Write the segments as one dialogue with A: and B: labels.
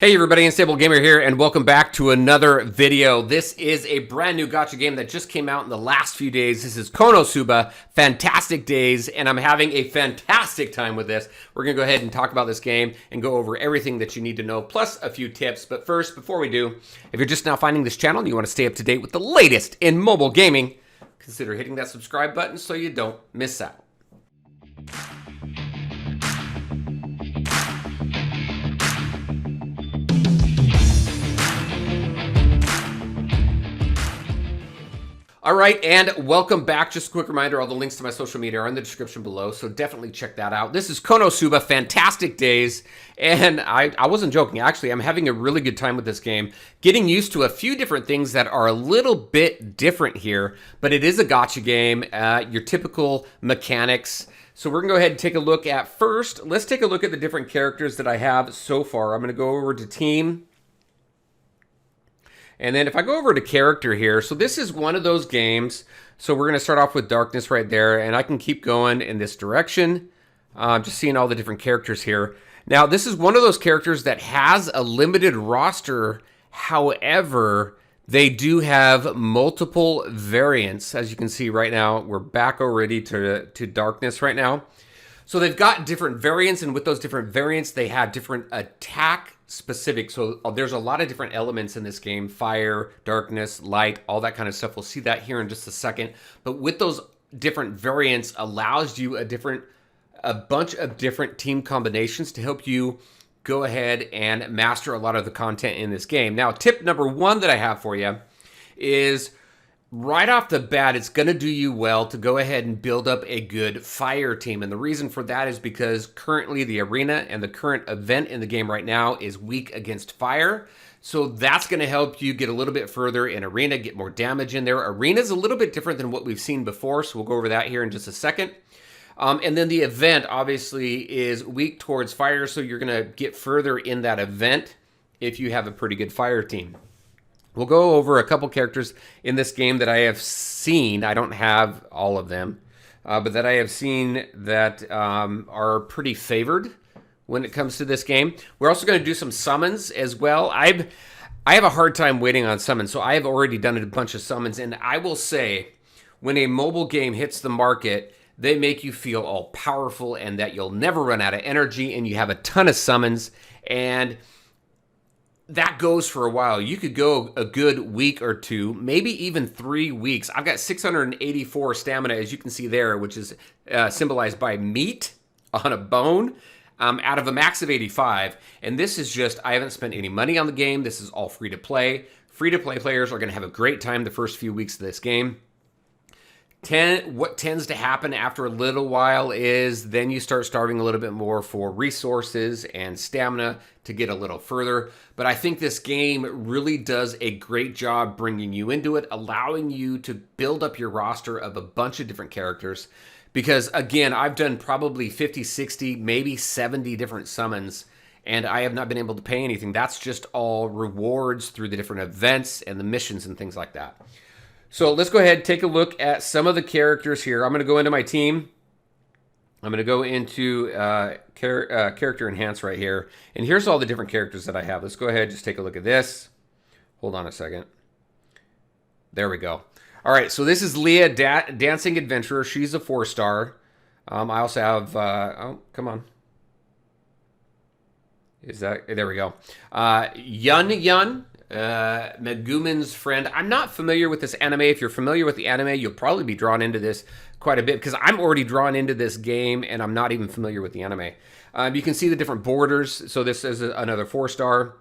A: Hey everybody, Unstable Gamer here, and welcome back to another video. This is a brand new gacha game that just came out in the last few days. This is KonoSuba, Fantastic Days, and I'm having a fantastic time with this. We're going to go ahead and talk about this game and go over everything that you need to know, plus a few tips. But first, before we do, if you're just now finding this channel and you want to stay up to date with the latest in mobile gaming, consider hitting that subscribe button so you don't miss out. All right, and welcome back. Just a quick reminder, all the links to my social media are in the description below, so definitely check that out. This is KonoSuba, Fantastic Days, and I wasn't joking. Actually, I'm having a really good time with this game, getting used to a few different things that are a little bit different here, but it is a gacha game, your typical mechanics. So we're going to go ahead and take a look at first. Let's take a look at the different characters that I have so far. I'm going to go over to Team. And then if I go over to character here, so this is one of those games. So we're going to start off with darkness right there, and I can keep going in this direction. Just seeing all the different characters here. Now, this is one of those characters that has a limited roster. However, they do have multiple variants. As you can see right now, we're back already to darkness right now. So they've got different variants, and with those different variants, they have different attack specific. So there's a lot of different elements in this game: fire, darkness, light, all that kind of stuff. We'll see that here in just a second. But with those different variants allows you a bunch of different team combinations to help you go ahead and master a lot of the content in this game. Now, tip number one that I have for you is right off the bat, it's going to do you well to go ahead and build up a good fire team. And the reason for that is because currently the arena and the current event in the game right now is weak against fire. So that's going to help you get a little bit further in arena, get more damage in there. Arena is a little bit different than what we've seen before, so we'll go over that here in just a second. And then the event obviously is weak towards fire, so you're going to get further in that event if you have a pretty good fire team. We'll go over a couple characters in this game that I have seen. I don't have all of them, but that I have seen that are pretty favored when it comes to this game. We're also going to do some summons as well. I have a hard time waiting on summons, so I have already done a bunch of summons. And I will say, when a mobile game hits the market, they make you feel all powerful and that you'll never run out of energy, and you have a ton of summons. And that goes for a while. You could go a good week or two, maybe even 3 weeks. I've got 684 stamina, as you can see there, which is symbolized by meat on a bone, out of a max of 85. And this is just, I haven't spent any money on the game. This is all free to play. Free to play players are going to have a great time the first few weeks of this game. What tends to happen after a little while is then you start starving a little bit more for resources and stamina to get a little further. But I think this game really does a great job bringing you into it, allowing you to build up your roster of a bunch of different characters. Because again, I've done probably 50, 60, maybe 70 different summons, and I have not been able to pay anything. That's just all rewards through the different events and the missions and things like that. So let's go ahead and take a look at some of the characters here. I'm going to go into my team. I'm going to go into character enhance right here. And here's all the different characters that I have. Let's go ahead and just take a look at this. Hold on a second. There we go. All right, so this is Leah, Dancing Adventurer. She's a 4-star. I also have, oh, come on. There we go. Yun. Megumin's friend. I'm not familiar with this anime. If you're familiar with the anime, you'll probably be drawn into this quite a bit because I'm already drawn into this game and I'm not even familiar with the anime. You can see the different borders. So this is another 4-star.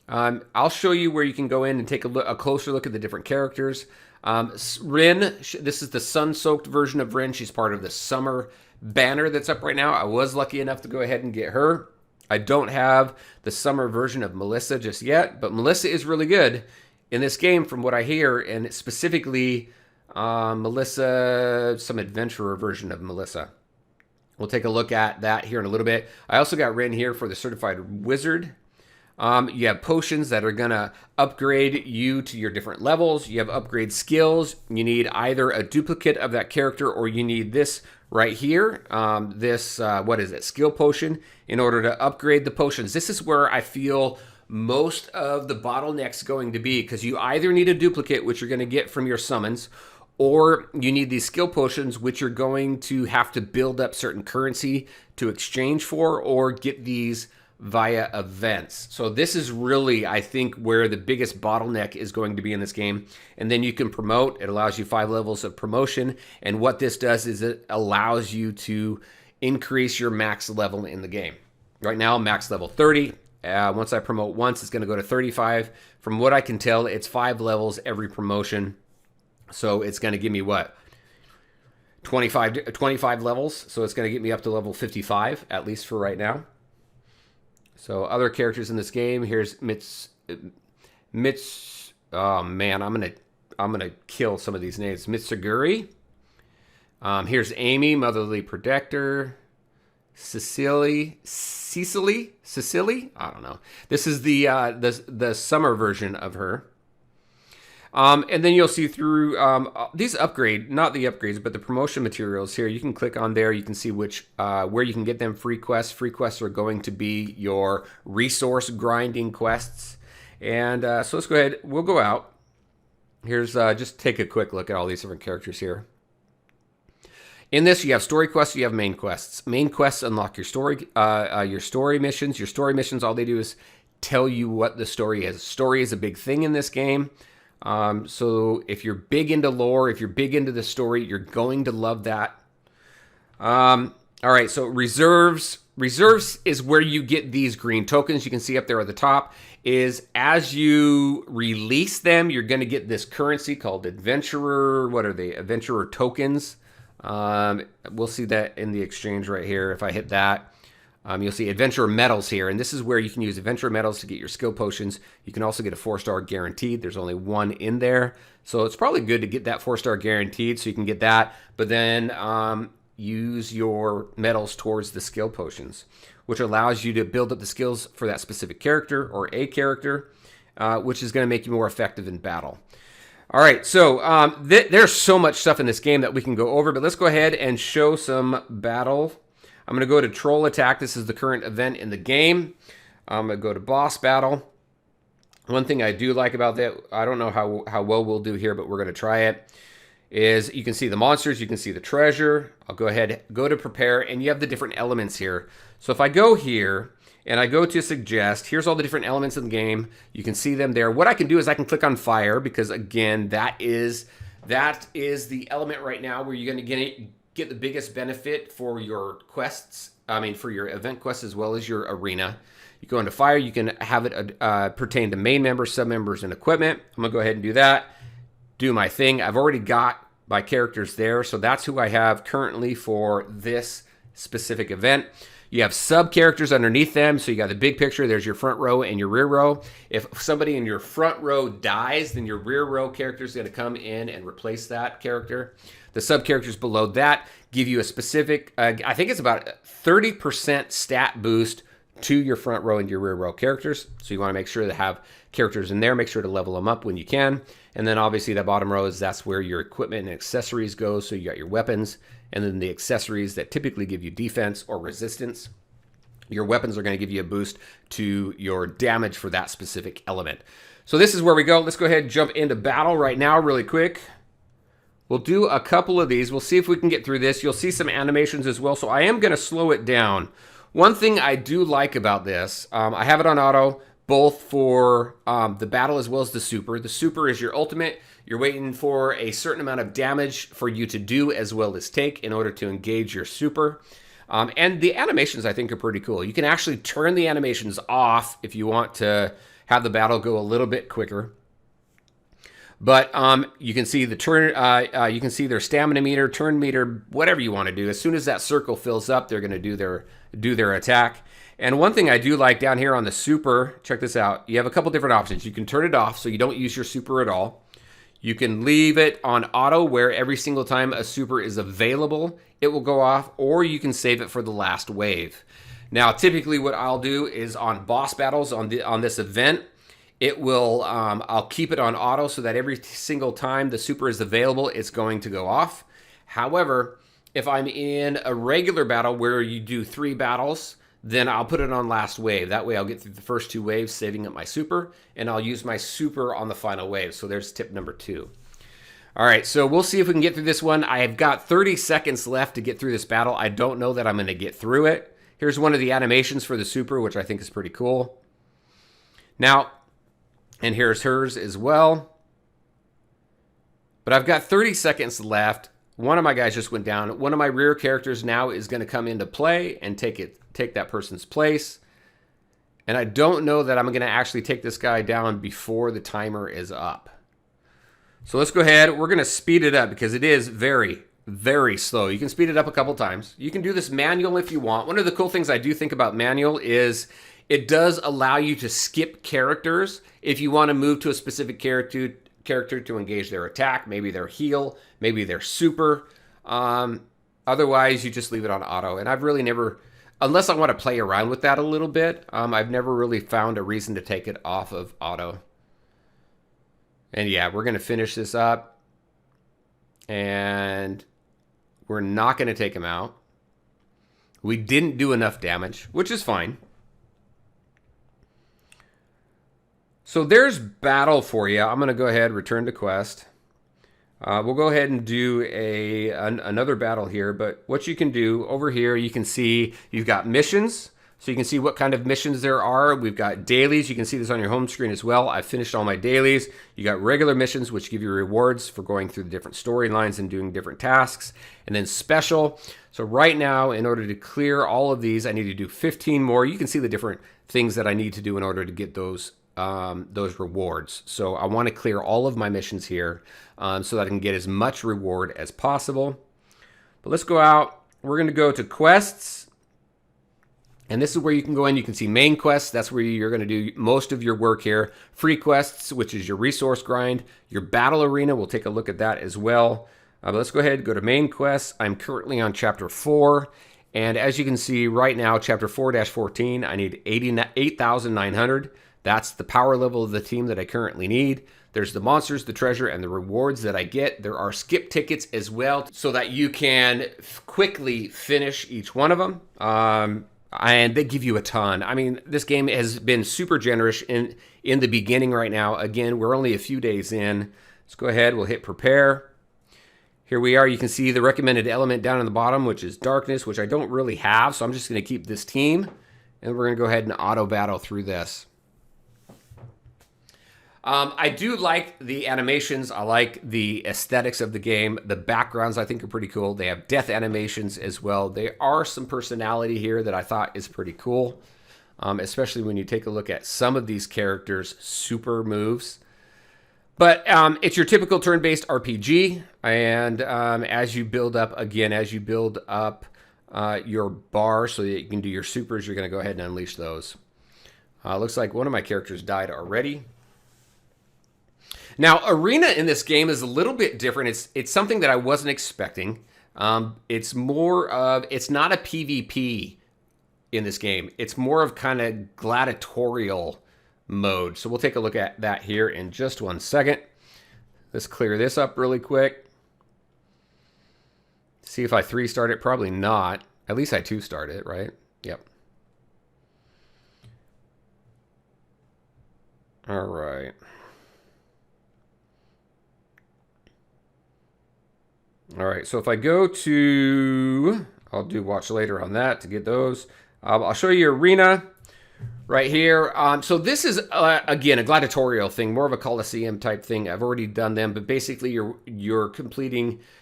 A: I'll show you where you can go in and take a closer look at the different characters. Rin, this is the sun-soaked version of Rin. She's part of the summer banner that's up right now. I was lucky enough to go ahead and get her. I don't have the summer version of Melissa just yet, but Melissa is really good in this game from what I hear, and specifically Melissa, some adventurer version of Melissa. We'll take a look at that here in a little bit. I also got Rin here for the Certified Wizard. You have potions that are going to upgrade you to your different levels. You have upgrade skills. You need either a duplicate of that character or you need this right here. What is it? Skill potion in order to upgrade the potions. This is where I feel most of the bottleneck's going to be, because you either need a duplicate, which you're going to get from your summons, or you need these skill potions, which you're going to have to build up certain currency to exchange for, or get these via events. So this is really, I think, where the biggest bottleneck is going to be in this game. And then you can promote. It allows you 5 levels of promotion. And what this does is it allows you to increase your max level in the game. Right now, max level 30. Once I promote once, it's going to go to 35. From what I can tell, it's 5 levels every promotion. So it's going to give me what? 25 levels. So it's going to get me up to level 55, at least for right now. So other characters in this game. Here's Mitz. Oh man, I'm gonna kill some of these names. Mitsuguri. Here's Amy, Motherly Protector. Cecily. I don't know. This is the summer version of her. And then you'll see through these not the upgrades, but the promotion materials here. You can click on there. You can see which where you can get them free quests. Free quests are going to be your resource grinding quests. And so let's go ahead. We'll go out. Here's just take a quick look at all these different characters here. In this, you have story quests, you have main quests. Main quests unlock your story missions. Your story missions, all they do is tell you what the story is. Story is a big thing in this game. So if you're big into lore, if you're big into the story, you're going to love that. All right, so reserves. Reserves is where you get these green tokens. You can see up there at the top is as you release them, you're going to get this currency called adventurer. What are they? Adventurer tokens. We'll see that in the exchange right here. If I hit that, you'll see adventurer medals here. And this is where you can use adventurer medals to get your skill potions. You can also get a 4-star guaranteed. There's only one in there. So it's probably good to get that 4-star guaranteed so you can get that. But then use your medals towards the skill potions, which allows you to build up the skills for that specific character or a character, which is going to make you more effective in battle. All right, so there's so much stuff in this game that we can go over, but let's go ahead and show some battle. I'm going to go to Troll Attack. This is the current event in the game. I'm going to go to Boss Battle. One thing I do like about that, I don't know how well we'll do here, but we're going to try it, is you can see the monsters, you can see the treasure. I'll go ahead, go to Prepare, and you have the different elements here. So if I go here, and I go to Suggest, here's all the different elements in the game. You can see them there. What I can do is I can click on Fire, because again, that is the element right now where you're going to get the biggest benefit for your quests. I mean, for your event quests as well as your arena. You go into Fire, you can have it pertain to main members, sub-members, and equipment. I'm going to go ahead and do that. Do my thing. I've already got my characters there, so that's who I have currently for this specific event. You have sub-characters underneath them, so you got the big picture. There's your front row and your rear row. If somebody in your front row dies, then your rear row character is going to come in and replace that character. The sub-characters below that give you a specific, I think it's about 30% stat boost to your front row and your rear row characters. So you want to make sure to have characters in there. Make sure to level them up when you can. And then obviously that bottom row that's where your equipment and accessories go. So you got your weapons, and then the accessories that typically give you defense or resistance. Your weapons are going to give you a boost to your damage for that specific element. So this is where we go. Let's go ahead and jump into battle right now really quick. We'll do a couple of these. We'll see if we can get through this. You'll see some animations as well. So I am going to slow it down. One thing I do like about this, I have it on auto, both for the battle as well as the super. The super is your ultimate. You're waiting for a certain amount of damage for you to do as well as take in order to engage your super. And the animations, I think, are pretty cool. You can actually turn the animations off if you want to have the battle go a little bit quicker. But you can see the turn. You can see their stamina meter, turn meter, whatever you want to do. As soon as that circle fills up, they're going to do their attack. And one thing I do like down here on the super, check this out. You have a couple different options. You can turn it off so you don't use your super at all. You can leave it on auto where every single time a super is available, it will go off, or you can save it for the last wave. Now, typically what I'll do is on boss battles on this event, it will I'll keep it on auto so that every single time the super is available, it's going to go off. However, if I'm in a regular battle where you do 3 battles, then I'll put it on last wave. That way I'll get through the first 2 waves, saving up my super, and I'll use my super on the final wave. So there's tip number 2. All right, so we'll see if we can get through this one. I have got 30 seconds left to get through this battle. I don't know that I'm going to get through it. Here's one of the animations for the super, which I think is pretty cool. Now, and here's hers as well. But I've got 30 seconds left. One of my guys just went down. One of my rear characters now is going to come into play and take that person's place. And I don't know that I'm going to actually take this guy down before the timer is up. So let's go ahead. We're going to speed it up because it is very, very slow. You can speed it up a couple times. You can do this manual if you want. One of the cool things I do think about manual is it does allow you to skip characters if you want to move to a specific character to engage their attack, maybe their heal, maybe their super. Otherwise, you just leave it on auto. And I've really never, unless I want to play around with that a little bit, I've never really found a reason to take it off of auto. And yeah, we're going to finish this up. And we're not going to take him out. We didn't do enough damage, which is fine. So there's battle for you. I'm going to go ahead, return to quest. We'll go ahead and do another battle here. But what you can do over here, you can see you've got missions. So you can see what kind of missions there are. We've got dailies. You can see this on your home screen as well. I've finished all my dailies. You got regular missions, which give you rewards for going through the different storylines and doing different tasks. And then special. So right now, in order to clear all of these, I need to do 15 more. You can see the different things that I need to do in order to get those rewards. So I want to clear all of my missions here so that I can get as much reward as possible. But let's go out. We're going to go to quests. And this is where you can go in. You can see main quests. That's where you're going to do most of your work here. Free quests, which is your resource grind. Your battle arena, we'll take a look at that as well. But let's go ahead and go to main quests. I'm currently on chapter 4. And as you can see right now, chapter 4-14, I need 8,900. That's the power level of the team that I currently need. There's the monsters, the treasure, and the rewards that I get. There are skip tickets as well so that you can quickly finish each one of them. And they give you a ton. I mean, this game has been super generous in the beginning right now. Again, we're only a few days in. Let's go ahead. We'll hit prepare. Here we are. You can see the recommended element down in the bottom, which is darkness, which I don't really have. So I'm just going to keep this team. And we're going to go ahead and auto battle through this. I do like the animations. I like the aesthetics of the game. The backgrounds I think are pretty cool. They have death animations as well. There are some personality here that I thought is pretty cool, especially when you take a look at some of these characters' super moves. But it's your typical turn-based RPG, and as you build up, your bar so that you can do your supers, you're going to go ahead and unleash those. Looks like one of my characters died already. Now, arena in this game is a little bit different. It's something that I wasn't expecting. It's not a PvP in this game. It's more of kind of gladiatorial mode. So we'll take a look at that here in just 1 second. Let's clear this up really quick. See if I 3-start it. Probably not. At least I 2-start it, right? Yep. All right. All right, so if I go to, I'll do watch later on that to get those. I'll show you arena right here. So this is, again, a gladiatorial thing, more of a Coliseum type thing. I've already done them, but basically you're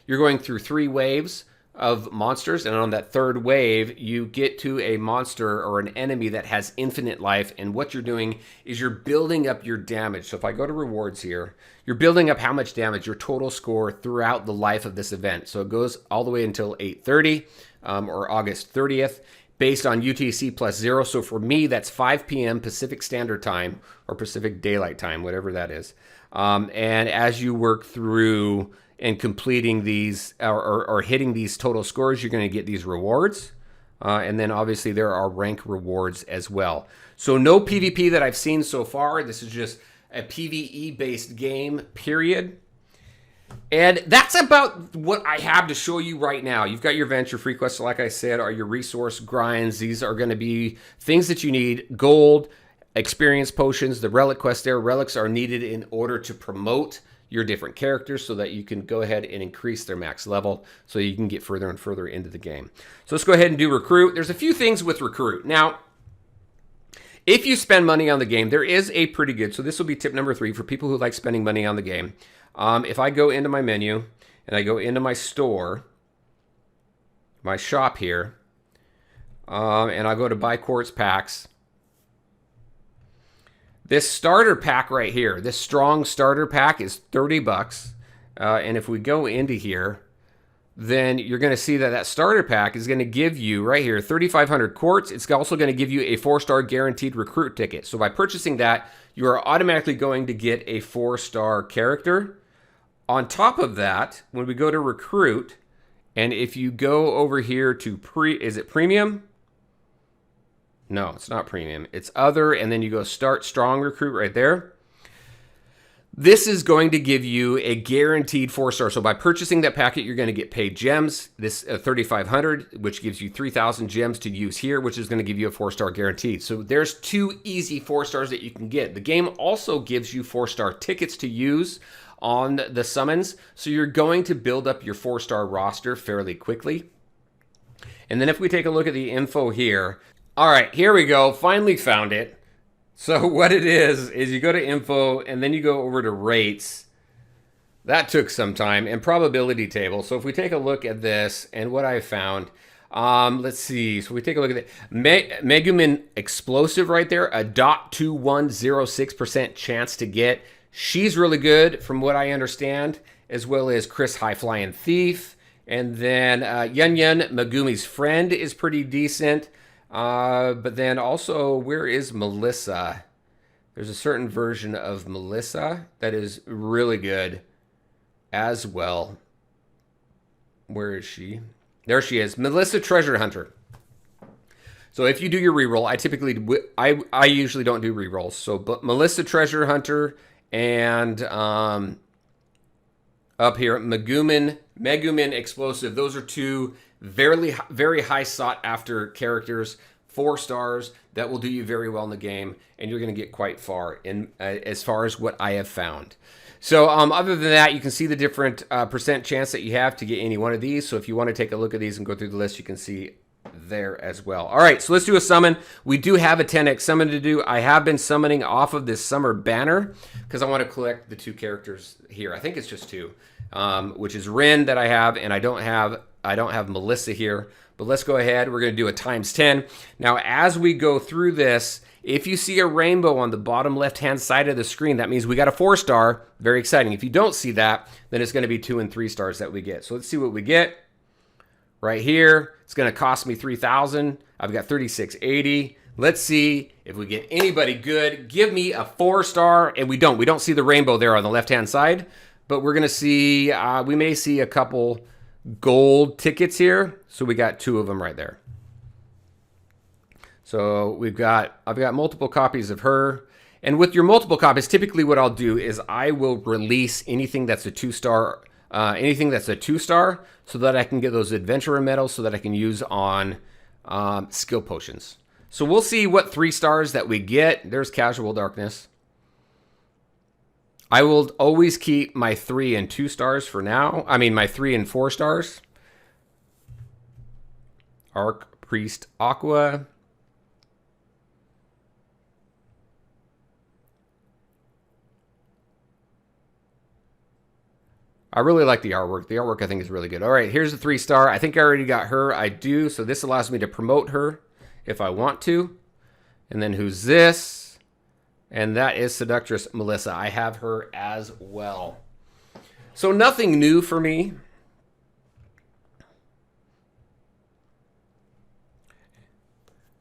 A: going through 3 waves of monsters, and on that 3rd wave, you get to a monster or an enemy that has infinite life, and what you're doing is you're building up your damage. So if I go to rewards here, you're building up how much damage, your total score throughout the life of this event. So it goes all the way until 8:30 or August 30th, based on UTC +0. So for me, that's 5 p.m. Pacific Standard Time or Pacific Daylight Time, whatever that is. And as you work through and completing these or hitting these total scores, you're going to get these rewards. And then obviously there are rank rewards as well. So no PvP that I've seen so far. This is just a PvE based game, period. And that's about what I have to show you right now. You've got your venture free quests, like I said, are your resource grinds. These are going to be things that you need. Gold, experience potions, the relic quest there. Relics are needed in order to promote your different characters so that you can go ahead and increase their max level so you can get further and further into the game. So let's go ahead and do recruit. There's a few things with recruit. Now, if you spend money on the game, there is a pretty good, so this will be tip number 3 for people who like spending money on the game. If I go into my menu and I go into my store, my shop here, and I'll go to buy quartz packs, this starter pack right here, this strong starter pack is 30 bucks. And if we go into here, then you're going to see that that starter pack is going to give you right here 3,500 quartz. It's also going to give you a 4-star guaranteed recruit ticket. So by purchasing that, you are automatically going to get a 4-star character. On top of that, when we go to recruit, and if you go over here to is it premium? No, it's not premium. It's other, and then you go start strong recruit right there. This is going to give you a guaranteed 4-star. So by purchasing that packet, you're going to get paid gems. This 3,500, which gives you 3,000 gems to use here, which is going to give you a 4-star guaranteed. So there's 2 easy 4-stars that you can get. The game also gives you 4-star tickets to use on the summons. So you're going to build up your 4-star roster fairly quickly. And then if we take a look at the info here, all right, here we go. Finally found it. So what it is you go to info and then you go over to rates. That took some time, and probability table. So if we take a look at this and what I found, let's see. So we take a look at it. Megumin explosive right there, a .2106% chance to get. She's really good from what I understand, as well as Chris High Flying Thief. And then Yun Yun Megumi's friend is pretty decent. But then also, where is Melissa? There's a certain version of Melissa that is really good as well. Where is she? There she is. Melissa Treasure Hunter. So if you do your reroll, I usually don't do rerolls. So but Melissa Treasure Hunter and up here Megumin Explosive. Those are 2 very high sought after characters, 4 stars that will do you very well in the game, and you're going to get quite far in as far as what I have found. So other than that, you can see the different percent chance that you have to get any one of these. So if you want to take a look at these and go through the list, you can see there as well. All right, so let's do a summon. We do have a 10x summon to do. I have been summoning off of this summer banner because I want to collect the 2 characters here. I think it's just 2, which is Rin that I have, and I don't have Melissa here. But let's go ahead. We're going to do a times 10. Now, as we go through this, if you see a rainbow on the bottom left-hand side of the screen, that means we got a 4-star. Very exciting. If you don't see that, then it's going to be 2 and 3 stars that we get. So let's see what we get. Right here, it's going to cost me 3,000. I've got 3,680. Let's see if we get anybody good. Give me a 4-star, and we don't. We don't see the rainbow there on the left-hand side, but we're going to see, we may see a couple gold tickets here. So we got 2 of them right there. So I've got multiple copies of her. And with your multiple copies, typically what I'll do is I will release anything that's a 2-star, so that I can get those adventurer medals so that I can use on skill potions. So we'll see what 3 stars that we get. There's Casual Darkness. I will always keep my 3 and 2 stars for now. I mean, my 3 and 4 stars. Arc Priest Aqua. I really like the artwork. The artwork I think is really good. All right, here's the 3-star. I think I already got her. I do. So this allows me to promote her if I want to. And then who's this? And that is Seductress Melissa. I have her as well. So nothing new for me.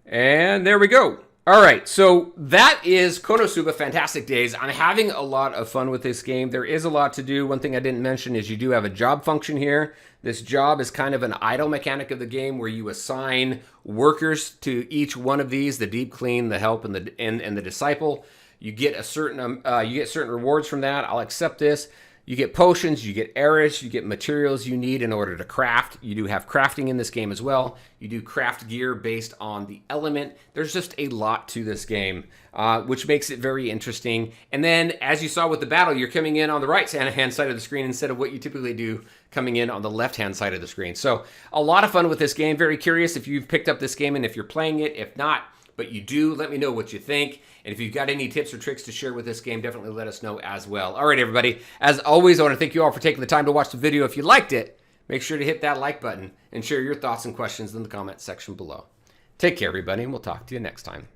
A: And there we go. All right, so that is KonoSuba Fantastic Days. I'm having a lot of fun with this game. There is a lot to do. One thing I didn't mention is you do have a job function here. This job is kind of an idle mechanic of the game where you assign workers to each one of these: the deep clean, the help, and the disciple. You get certain rewards from that. I'll accept this. You get potions, you get arrows, you get materials you need in order to craft. You do have crafting in this game as well. You do craft gear based on the element. There's just a lot to this game, which makes it very interesting. And then, as you saw with the battle, you're coming in on the right-hand side of the screen instead of what you typically do coming in on the left-hand side of the screen. So a lot of fun with this game. Very curious if you've picked up this game and if you're playing it. If not, but you do, let me know what you think. And if you've got any tips or tricks to share with this game, definitely let us know as well. All right, everybody. As always, I want to thank you all for taking the time to watch the video. If you liked it, make sure to hit that like button and share your thoughts and questions in the comment section below. Take care, everybody, and we'll talk to you next time.